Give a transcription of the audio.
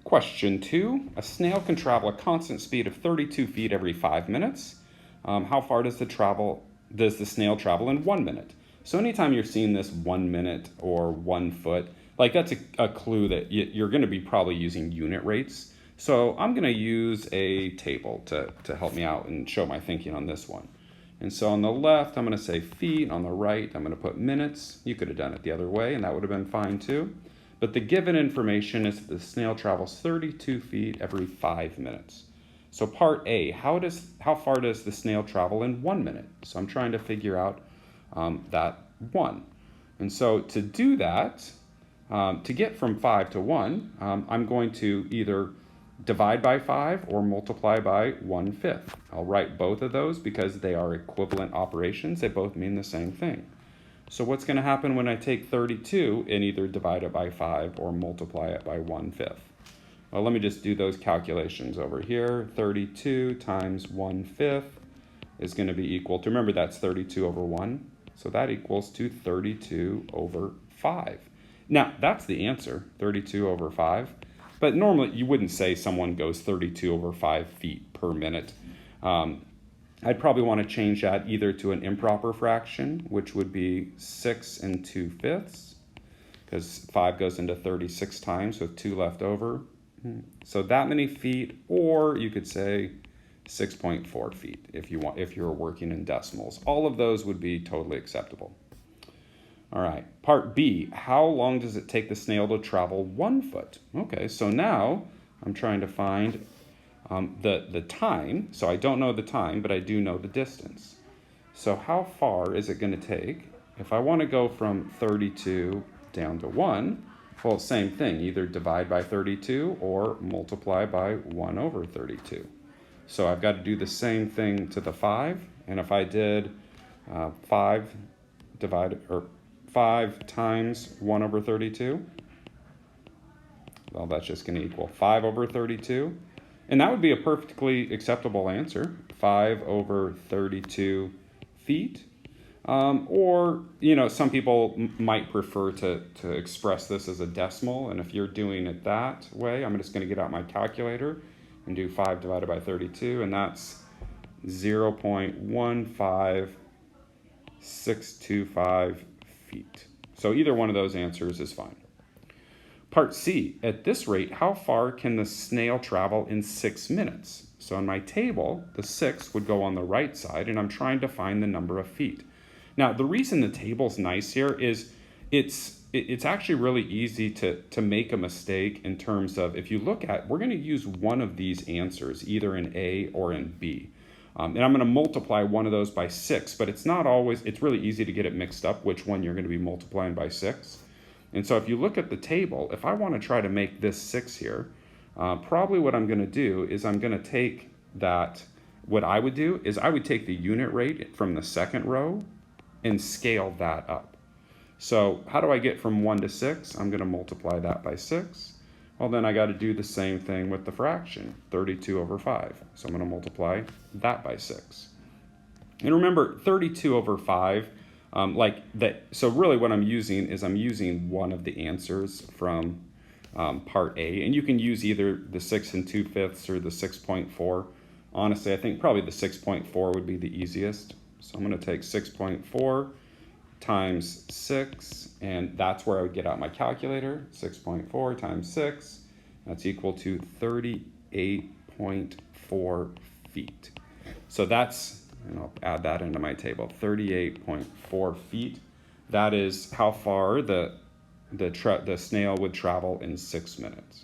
Question 2, a snail can travel a constant speed of 32 feet every 5 minutes. How far does the snail travel in 1 minute? So anytime you're seeing this 1 minute or 1 foot, like that's a clue that you're going to be probably using unit rates. So I'm going to use a table to help me out and show my thinking on this one. And so on the left, I'm going to say feet. On the right, I'm going to put minutes. You could have done it the other way, and that would have been fine too. But the given information is that the snail travels 32 feet every 5 minutes. So part A, how far does the snail travel in 1 minute? So I'm trying to figure out that 1. And so to do that, to get from 5 to 1, I'm going to either divide by 5 or multiply by 1/5. I'll write both of those because they are equivalent operations. They both mean the same thing. So what's going to happen when I take 32 and either divide it by 5 or multiply it by 1/5? Well, let me just do those calculations over here. 32 times 1/5 is going to be equal to, remember that's 32 over 1, so that equals to 32 over 5. Now, that's the answer, 32 over 5. But normally you wouldn't say someone goes 32 over 5 feet per minute. I'd probably want to change that either to an improper fraction, which would be 6 2/5, because 5 goes into 36 times with 2 left over. So that many feet, or you could say 6.4 feet if you're working in decimals. All of those would be totally acceptable. All right, part B, how long does it take the snail to travel 1 foot? Okay, so now I'm trying to find the time. So I don't know the time, but I do know the distance. So how far is it going to take? If I want to go from 32 down to 1, well, same thing, either divide by 32 or multiply by 1 over 32. So I've got to do the same thing to the 5, and if I did 5 times 1 over 32, well, that's just going to equal 5 over 32. And that would be a perfectly acceptable answer, 5 over 32 feet. Or, some people might prefer to express this as a decimal. And if you're doing it that way, I'm just going to get out my calculator and do 5 divided by 32. And that's 0.15625 feet. So either one of those answers is fine. Part C, at this rate, how far can the snail travel in 6 minutes? So in my table, the 6 would go on the right side, and I'm trying to find the number of feet. Now, the reason the table's nice here is it's actually really easy to make a mistake in terms of, if you look at, we're going to use one of these answers, either in A or in B. And I'm going to multiply one of those by 6, but it's really easy to get it mixed up which one you're going to be multiplying by 6. And so if you look at the table, if I want to try to make this 6 here, probably what I'm going to do is I'm going to take that, what I would do is I would take the unit rate from the second row and scale that up. So how do I get from 1 to 6? I'm going to multiply that by 6. Well, then I got to do the same thing with the fraction, 32 over 5. So I'm going to multiply that by 6. And remember, 32 over 5, so really what I'm using is I'm using one of the answers from part A, and you can use either the 6 2/5 or the 6.4. Honestly, I think probably the 6.4 would be the easiest. So I'm going to take 6.4 times 6, and that's where I would get out my calculator. 6.4 times 6, that's equal to 38.4 feet. So that's, and I'll add that into my table, 38.4 feet. That is how far the snail would travel in 6 minutes.